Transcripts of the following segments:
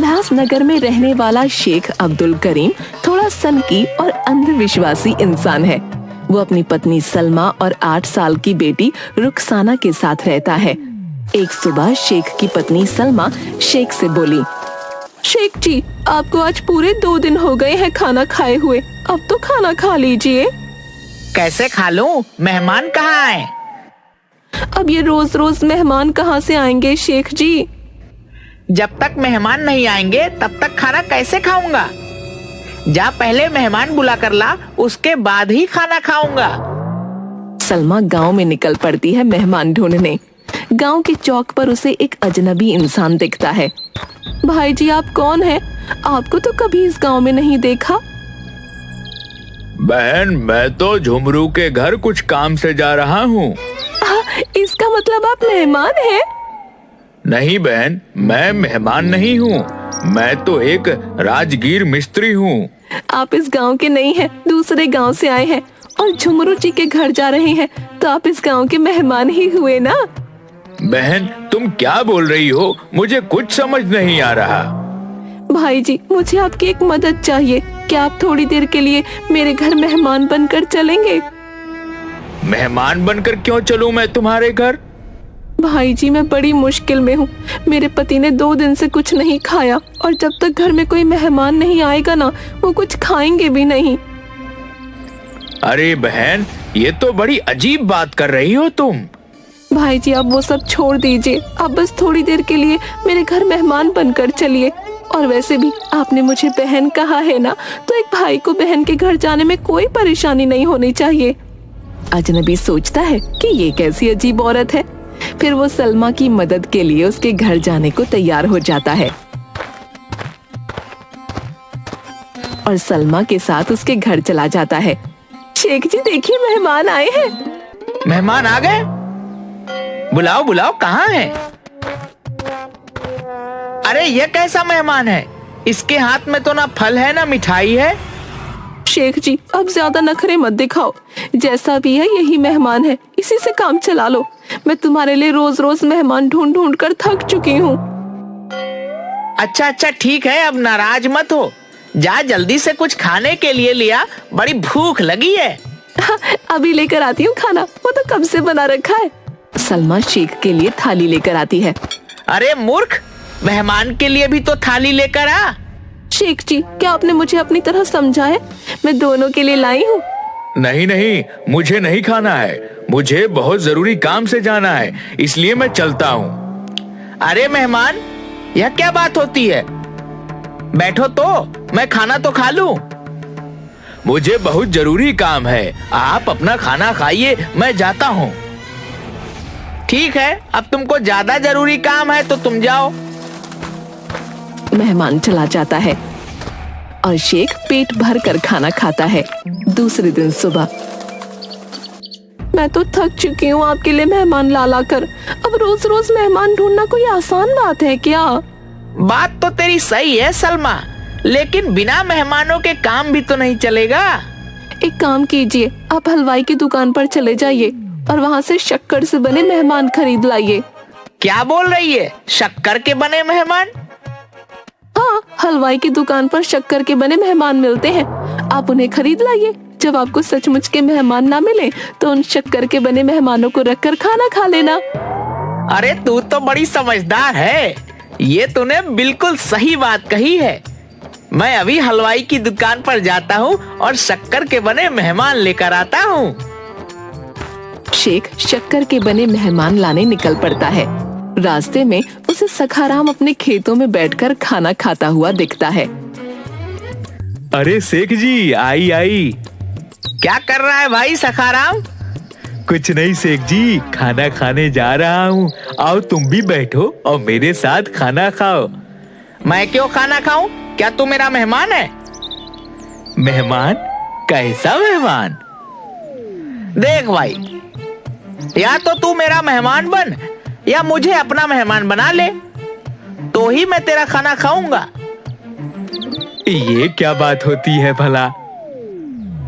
उल्लासनगर में रहने वाला शेख अब्दुल करीम थोड़ा सनकी और अंधविश्वासी इंसान है। वो अपनी पत्नी सलमा और 8 साल की बेटी रुखसाना के साथ रहता है। एक सुबह शेख की पत्नी सलमा शेख से बोली, शेख जी, आपको आज पूरे 2 दिन हो गए हैं खाना खाए हुए, अब तो खाना खा लीजिए। कैसे खा लूं? मेहमान कहाँ आए? अब ये रोज रोज मेहमान कहाँ से आएंगे शेख जी? जब तक मेहमान नहीं आएंगे तब तक खाना कैसे खाऊंगा? जा पहले मेहमान बुला कर ला, उसके बाद ही खाना खाऊंगा। सलमा गांव में निकल पड़ती है मेहमान ढूंढने। गांव के चौक पर उसे एक अजनबी इंसान दिखता है। भाई जी, आप कौन हैं? आपको तो कभी इस गांव में नहीं देखा। बहन, मैं तो झुमरू के घर कुछ काम से जा रहा हूँ। इसका मतलब आप मेहमान हैं? नहीं बहन, मैं मेहमान नहीं हूँ, मैं तो एक राजगीर मिस्त्री हूँ। आप इस गांव के नहीं हैं, दूसरे गांव से आए हैं और झुमरू जी के घर जा रहे हैं, तो आप इस गांव के मेहमान ही हुए ना। बहन, तुम क्या बोल रही हो? मुझे कुछ समझ नहीं आ रहा। भाई जी, मुझे आपकी एक मदद चाहिए। क्या आप थोड़ी देर के लिए मेरे घर मेहमान बनकर चलेंगे? मेहमान बनकर क्यों चलूं मैं तुम्हारे घर? भाई जी, मैं बड़ी मुश्किल में हूँ। मेरे पति ने 2 दिन से कुछ नहीं खाया और जब तक घर में कोई मेहमान नहीं आएगा ना, वो कुछ खाएंगे भी नहीं। अरे बहन, ये तो बड़ी अजीब बात कर रही हो तुम। भाई जी, आप वो सब छोड़ दीजिए, आप बस थोड़ी देर के लिए मेरे घर मेहमान बनकर चलिए। और वैसे भी आपने मुझे बहन कहा है ना, तो एक भाई को बहन के घर जाने में कोई परेशानी नहीं होनी चाहिए। अजनबी सोचता है कि ये कैसी अजीब औरत है। फिर वो सलमा की मदद के लिए उसके घर जाने को तैयार हो जाता है और सलमा के साथ उसके घर चला जाता है। शेख जी, देखिए मेहमान आए हैं। मेहमान आ गए? बुलाओ बुलाओ, कहाँ है? अरे ये कैसा मेहमान है? इसके हाथ में तो ना फल है ना मिठाई है। शेख जी, अब ज्यादा नखरे मत दिखाओ। जैसा भी है यही मेहमान है, इसी से काम चला लो। मैं तुम्हारे लिए रोज रोज मेहमान ढूंढ ढूंढ कर थक चुकी हूँ। अच्छा ठीक है, अब नाराज मत हो। जा जल्दी से कुछ खाने के लिए लिया, बड़ी भूख लगी है। अभी लेकर आती हूँ खाना, वो तो कब से बना रखा है। सलमा शेख के लिए थाली लेकर आती है। अरे मूर्ख, मेहमान के लिए भी तो थाली लेकर आ। शेख जी, क्या आपने मुझे अपनी तरह समझा है? मैं दोनों के लिए लाई हूँ। नहीं नहीं, मुझे नहीं खाना है, मुझे बहुत जरूरी काम से जाना है, इसलिए मैं चलता हूँ। अरे मेहमान, यह क्या बात होती है? बैठो तो मैं खाना तो खा लूं। मुझे बहुत जरूरी काम है, आप अपना खाना खाइए, मैं जाता हूँ। ठीक है, अब तुमको ज्यादा जरूरी काम है तो तुम जाओ। मेहमान चला जाता है और शेख पेट भर कर खाना खाता है। दूसरे दिन सुबह, मैं तो थक चुकी हूँ आपके लिए मेहमान ला ला कर। अब रोज रोज मेहमान ढूंढना कोई आसान बात है क्या? बात तो तेरी सही है सलमा, लेकिन बिना मेहमानों के काम भी तो नहीं चलेगा। एक काम कीजिए, आप हलवाई की दुकान पर चले जाइए और वहाँ से शक्कर से बने मेहमान खरीद लाइए। क्या बोल रही है? शक्कर के बने मेहमान? हाँ, हलवाई की दुकान पर शक्कर के बने मेहमान मिलते हैं, आप उन्हें खरीद लाइए। जब आपको सचमुच के मेहमान ना मिले तो उन शक्कर के बने मेहमानों को रखकर खाना खा लेना। अरे तू तो बड़ी समझदार है, ये तूने बिल्कुल सही बात कही है। मैं अभी हलवाई की दुकान पर जाता हूँ और शक्कर के बने मेहमान लेकर आता हूँ। शेख शक्कर के बने मेहमान लाने निकल पड़ता है। रास्ते में उसे सखाराम अपने खेतों में बैठकर खाना खाता हुआ दिखता है। अरे शेख जी, आई आई। क्या कर रहा है भाई सखाराम? कुछ नहीं शेख जी, खाना खाने जा रहा हूँ, आओ तुम भी बैठो और मेरे साथ खाना खाओ। मैं क्यों खाना खाऊं? क्या तू मेरा मेहमान है? मेहमान? कैसा मेहमान? देख भाई, या तो तू मेरा मेहमान बन या मुझे अपना मेहमान बना ले, तो ही मैं तेरा खाना खाऊंगा। ये क्या बात होती है भला?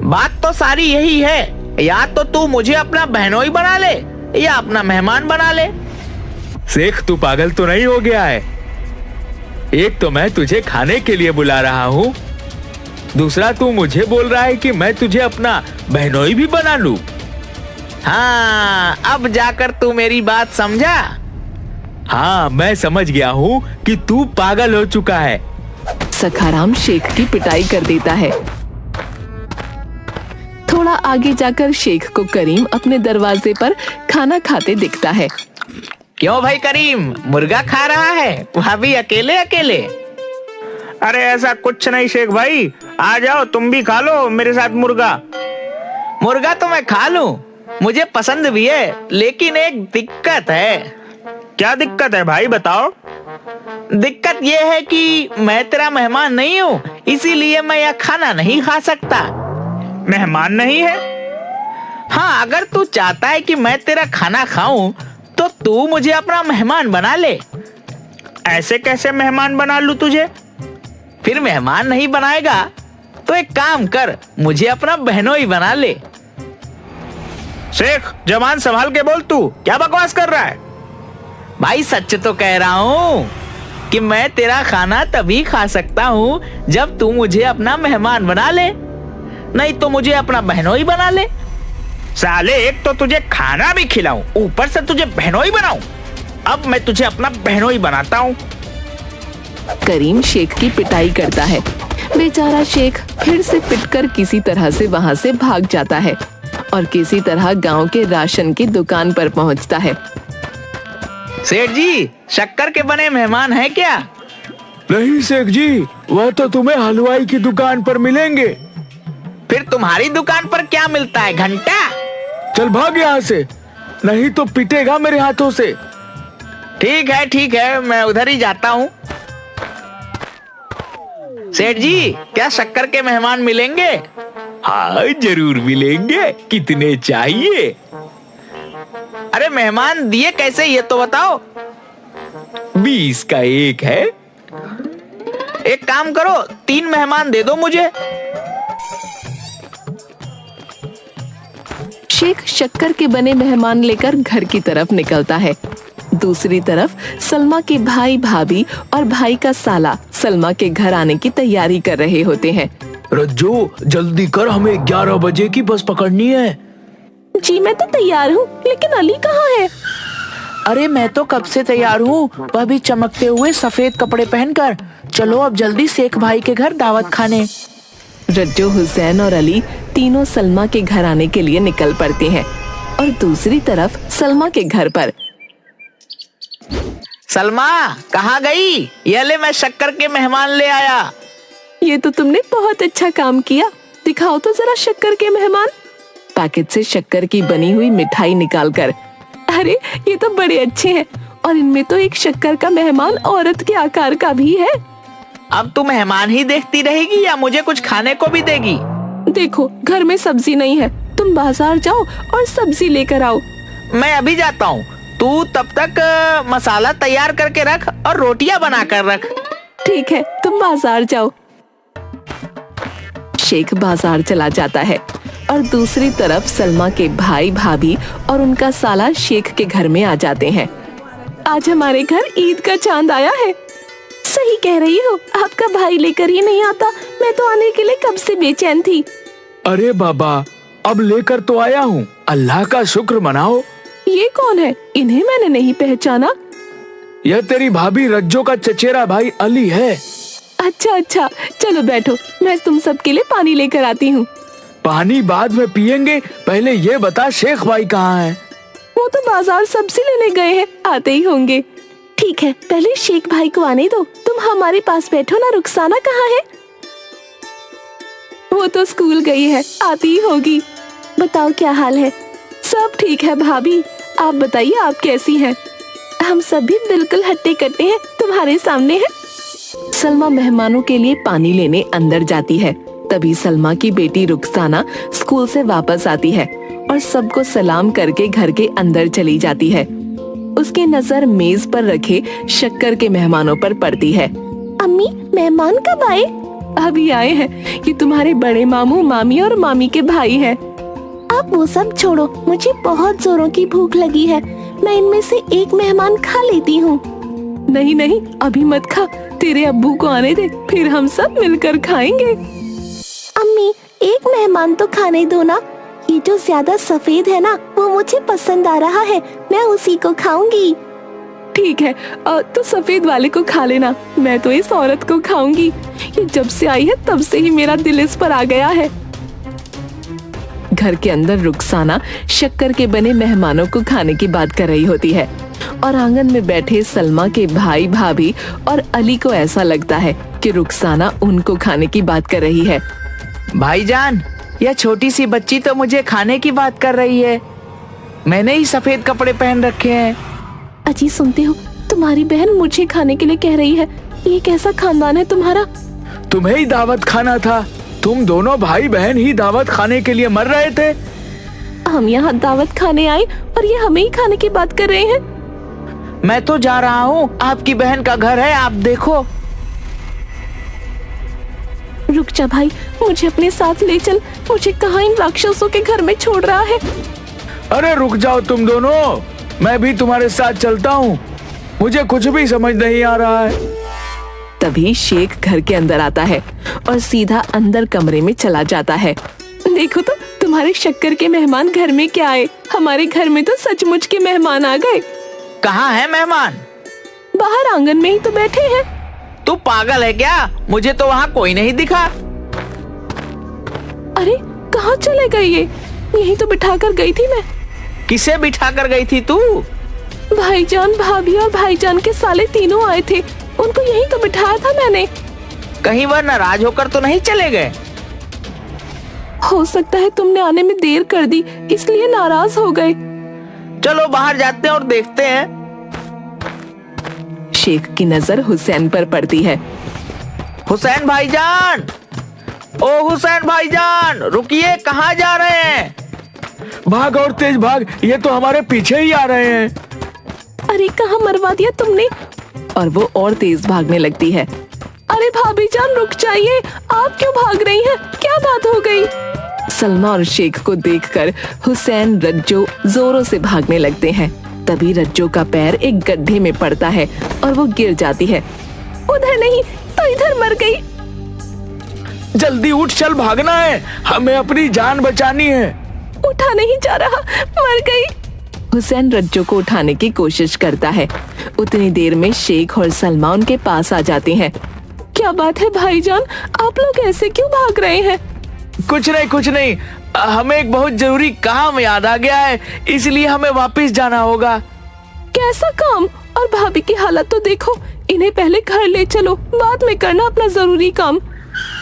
बात तो सारी यही है, या तो तू मुझे अपना बहनोई बना ले या अपना मेहमान बना ले। शेख, तू पागल तो नहीं हो गया है? एक तो मैं तुझे खाने के लिए बुला रहा हूँ, दूसरा तू मुझे बोल रहा है कि मैं तुझे अपना बहनोई भी बना लूं। हाँ, अब जाकर तू मेरी बात समझा। हाँ, मैं समझ गया हूँ कि तू पागल हो चुका है। सखाराम शेख की पिटाई कर देता है। थोड़ा आगे जाकर शेख को करीम अपने दरवाजे पर खाना खाते दिखता है। क्यों भाई करीम, मुर्गा खा रहा है, वह भी अकेले अकेले? अरे ऐसा कुछ नहीं शेख भाई, आ जाओ तुम भी खा लो मेरे साथ मुर्गा। मुर्गा तो मैं खा लूं, मुझे पसंद भी है, लेकिन एक दिक्कत है। क्या दिक्कत है भाई, बताओ। दिक्कत यह है कि मैं तेरा मेहमान नहीं हूँ, इसीलिए मैं यह खाना नहीं खा सकता। मेहमान नहीं है? हाँ, अगर तू चाहता है कि मैं तेरा खाना खाऊं, तो तू मुझे अपना मेहमान बना ले। ऐसे कैसे मेहमान बना लूं तुझे? फिर मेहमान नहीं बनाएगा तो एक काम कर, मुझे अपना बहनोई बना ले। शेख, जबान संभाल के बोल, तू क्या बकवास कर रहा है? भाई सच तो कह रहा हूँ कि मैं तेरा खाना तभी खा सकता हूँ जब तू मुझे अपना मेहमान बना ले, नहीं तो मुझे अपना बहनोई बना ले। साले, एक तो तुझे खाना भी खिलाऊं, ऊपर से तुझे बहनोई बनाऊं। अब मैं तुझे अपना बहनोई बनाता हूँ। करीम शेख की पिटाई करता है। बेचारा शेख फिर से पिटकर किसी तरह से वहाँ से भाग जाता है और किसी तरह गांव के राशन की दुकान पर पहुँचता है। सेठ जी, शक्कर के बने मेहमान हैं क्या? नहीं शेख जी, वह तो तुम्हें हलवाई की दुकान पर मिलेंगे। फिर तुम्हारी दुकान पर क्या मिलता है, घंटा? चल भाग यहाँ से, नहीं तो पिटेगा मेरे हाथों से। ठीक है, मैं उधर ही जाता हूँ। सेठ जी, क्या शक्कर के मेहमान मिलेंगे? हाँ जरूर मिलेंगे, कितने चाहिए? अरे मेहमान दिए कैसे, ये तो बताओ। 20 का एक है। एक काम करो, 3 मेहमान दे दो मुझे। शेख शक्कर के बने मेहमान लेकर घर की तरफ निकलता है। दूसरी तरफ सलमा के भाई भाभी और भाई का साला सलमा के घर आने की तैयारी कर रहे होते हैं। रज्जो जल्दी कर, हमें 11 बजे की बस पकड़नी है। जी मैं तो तैयार हूँ, लेकिन अली कहाँ है? अरे मैं तो कब से तैयार हूँ, वह भी चमकते हुए सफेद कपड़े पहनकर। चलो अब जल्दी शेख भाई के घर दावत खाने। रज्जो, हुसैन और अली तीनों सलमा के घर आने के लिए निकल पड़ते हैं और दूसरी तरफ सलमा के घर पर सलमा कहाँ गई? ये ले, मैं शक्कर के मेहमान ले आया। ये तो तुमने बहुत अच्छा काम किया, दिखाओ तो जरा शक्कर के मेहमान। पैकेट से शक्कर की बनी हुई मिठाई निकालकर, अरे ये तो बड़े अच्छे हैं और इनमें तो एक शक्कर का मेहमान औरत के आकार का भी है। अब तू मेहमान ही देखती रहेगी या मुझे कुछ खाने को भी देगी? देखो घर में सब्जी नहीं है, तुम बाजार जाओ और सब्जी लेकर आओ। मैं अभी जाता हूँ, तू तब तक मसाला तैयार करके रख और रोटियां बना कर रख। ठीक है, तुम बाजार जाओ। शेख बाजार चला जाता है और दूसरी तरफ सलमा के भाई भाभी और उनका साला शेख के घर में आ जाते हैं। आज हमारे घर ईद का चांद आया है। सही कह रही हो, आपका भाई लेकर ही नहीं आता, मैं तो आने के लिए कब से बेचैन थी। अरे बाबा, अब लेकर तो आया हूँ, अल्लाह का शुक्र मनाओ। ये कौन है? इन्हें मैंने नहीं पहचाना। यह तेरी भाभी रज्जो का चचेरा भाई अली है। अच्छा, चलो बैठो, मैं तुम सबके लिए पानी लेकर आती हूँ। पानी बाद में पियेंगे, पहले ये बता शेख भाई कहाँ है? वो तो बाजार सब्जी लेने गए हैं, आते ही होंगे। ठीक है, पहले शेख भाई को आने दो, तुम हमारे पास बैठो ना। रुखसाना कहाँ है? वो तो स्कूल गई है, आती ही होगी। बताओ क्या हाल है? सब ठीक है भाभी, आप बताइए आप कैसी हैं? हम सब भी बिल्कुल हट्टे कट्टे हैं, तुम्हारे सामने है। सलमा मेहमानों के लिए पानी लेने अंदर जाती है। तभी सलमा की बेटी रुखसाना स्कूल से वापस आती है और सबको सलाम करके घर के अंदर चली जाती है। उसकी नजर मेज पर रखे शक्कर के मेहमानों पर पड़ती है। अम्मी, मेहमान कब आए? अभी आए हैं, ये तुम्हारे बड़े मामू, मामी और मामी के भाई हैं। आप वो सब छोड़ो, मुझे बहुत जोरों की भूख लगी है, मैं इनमें से एक मेहमान खा लेती हूँ। नहीं, अभी मत खा, तेरे अब्बू को आने दे, फिर हम सब मिलकर खाएंगे। अम्मी, एक मेहमान तो खाने दो ना। ये जो ज्यादा सफेद है ना, वो मुझे पसंद आ रहा है, मैं उसी को खाऊंगी। ठीक है, तो सफेद वाले को खा लेना, मैं तो इस औरत को खाऊंगी। ये जब से आई है तब से ही मेरा दिल इस पर आ गया है। घर के अंदर रुखसाना शक्कर के बने मेहमानों को खाने की बात कर रही होती है और आंगन में बैठे सलमा के भाई भाभी और अली को ऐसा लगता है कि रुखसाना उनको खाने की बात कर रही है। भाईजान, यह छोटी सी बच्ची तो मुझे खाने की बात कर रही है। मैंने ही सफेद कपड़े पहन रखे हैं। अजी, सुनते हो, तुम्हारी बहन मुझे खाने के लिए कह रही है। ये कैसा खानदान है तुम्हारा? तुम्हें ही दावत खाना था। तुम दोनों भाई बहन ही दावत खाने के लिए मर रहे थे। हम यहाँ दावत खाने आए और ये हमें ही खाने की बात कर रहे हैं। मैं तो जा रहा हूँ, आपकी बहन का घर है, आप देखो। रुक जा भाई, मुझे अपने साथ ले चल। मुझे कहाँ इन राक्षसों के घर में छोड़ रहा है? अरे रुक जाओ तुम दोनों, मैं भी तुम्हारे साथ चलता हूँ। मुझे कुछ भी समझ नहीं आ रहा है। तभी शेख घर के अंदर आता है और सीधा अंदर कमरे में चला जाता है। देखो तो, तुम्हारे शक्कर के मेहमान घर में क्या आए? हमारे घर में तो सचमुच के मेहमान आ गए। कहाँ है मेहमान? बाहर आंगन में ही तो बैठे हैं। तू पागल है क्या? मुझे तो वहाँ कोई नहीं दिखा। अरे कहाँ चले गए ये? यहीं तो बिठा कर गई थी मैं। किसे बिठा कर गई थी तू? भाईजान, भाभी और भाईजान के साले तीनों आए थे, उनको यहीं तो बिठाया था मैंने। कहीं वह नाराज होकर तो नहीं चले गए? हो सकता है तुमने आने में देर कर दी, इसलिए नाराज हो गए। चलो बाहर जाते हैं और देखते हैं। शेख की नजर हुसैन पर पड़ती है। हुसैन भाईजान, ओ हुसैन भाईजान, रुकिए, कहाँ जा रहे हैं? भाग और तेज भाग, ये तो हमारे पीछे ही आ रहे हैं। अरे कहाँ मरवा दिया तुमने? और वो और तेज भागने लगती है। अरे भाभी जान, रुक जाइए, आप क्यों भाग रही हैं? क्या बात हो गई? सलमा और शेख को देखकर हुसैन रज्जो जोरों से भागने लगते हैं। तभी रज्जो का पैर एक गड्ढे में पड़ता है और वो गिर जाती है। उधर नहीं तो इधर मर गई। जल्दी उठ, चल, भागना है, हमें अपनी जान बचानी है। उठा नहीं जा रहा, मर गई। हुसैन रज्जो को उठाने की कोशिश करता है। उतनी देर में शेख और सलमा उनके पास आ जाते हैं। क्या बात है भाईजान, आप लोग ऐसे क्यों भाग रहे हैं? कुछ नहीं, हमें एक बहुत जरूरी काम याद आ गया है, इसलिए हमें वापस जाना होगा। कैसा काम? और भाभी की हालत तो देखो, इन्हें पहले घर ले चलो, बाद में करना अपना जरूरी काम।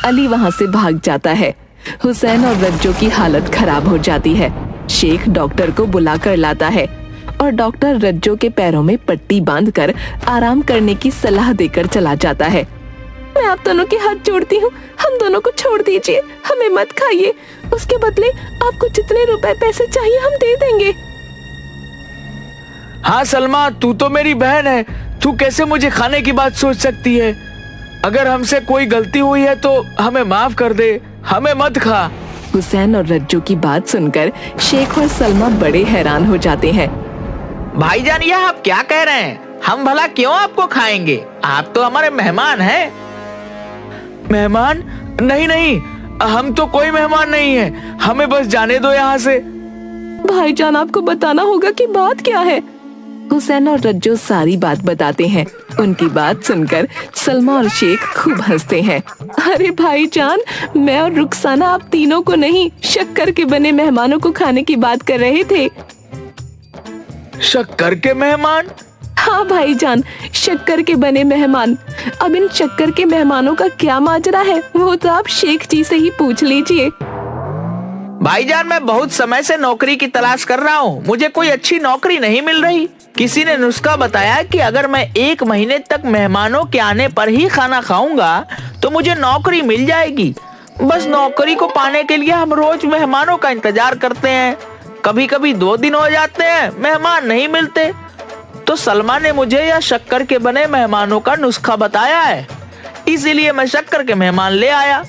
अली वहाँ से भाग जाता है। हुसैन और रज्जो की हालत खराब हो जाती है। शेख डॉक्टर को बुला कर लाता है और डॉक्टर रज्जो के पैरों में पट्टी बांधकर आराम करने की सलाह देकर चला जाता है। मैं आप दोनों के हाथ जोड़ती हूँ, हम दोनों को छोड़ दीजिए, हमें मत खाइए। उसके बदले आपको जितने रुपए पैसे चाहिए हम दे देंगे। हाँ सलमा, तू तो मेरी बहन है, तू कैसे मुझे खाने की बात सोच सकती है? अगर हमसे कोई गलती हुई है तो हमें माफ कर दे, हमें मत खा। हुसैन और रज्जो की बात सुनकर शेख और सलमा बड़े हैरान हो जाते हैं। भाईजान, यह आप क्या कह रहे हैं? हम भला क्यों आपको खाएंगे? आप तो हमारे मेहमान हैं। मेहमान? नहीं, हम तो कोई मेहमान नहीं है, हमें बस जाने दो यहाँ से। भाईजान, आपको बताना होगा कि बात क्या है। हुसैन और रज्जो सारी बात बताते हैं। उनकी बात सुनकर सलमा और शेख खूब हंसते हैं। अरे भाईजान, मैं और रुखसाना आप तीनों को नहीं, शक्कर के बने मेहमानों को खाने की बात कर रहे थे। शक्कर के मेहमान? हाँ भाईजान, शक्कर के बने मेहमान। अब इन शक्कर के मेहमानों का क्या माजरा है वो तो आप शेख जी से ही पूछ लीजिए। भाईजान, मैं बहुत समय से नौकरी की तलाश कर रहा हूँ, मुझे कोई अच्छी नौकरी नहीं मिल रही। किसी ने नुस्खा बताया कि अगर मैं 1 महीने तक मेहमानों के आने पर ही खाना खाऊंगा तो मुझे नौकरी मिल जाएगी। बस नौकरी को पाने के लिए हम रोज मेहमानों का इंतजार करते हैं। कभी कभी 2 दिन हो जाते हैं, मेहमान नहीं मिलते। तो सलमा ने मुझे यह शक्कर के बने मेहमानों का नुस्खा बताया है, इसीलिए मैं शक्कर के मेहमान ले आया।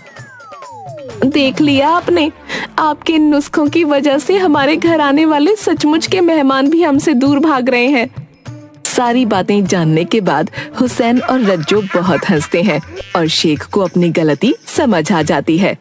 देख लिया आपने, आपके नुस्खों की वजह से हमारे घर आने वाले सचमुच के मेहमान भी हमसे दूर भाग रहे हैं। सारी बातें जानने के बाद हुसैन और रज्जो बहुत हंसते हैं और शेख को अपनी गलती समझ आ जाती है।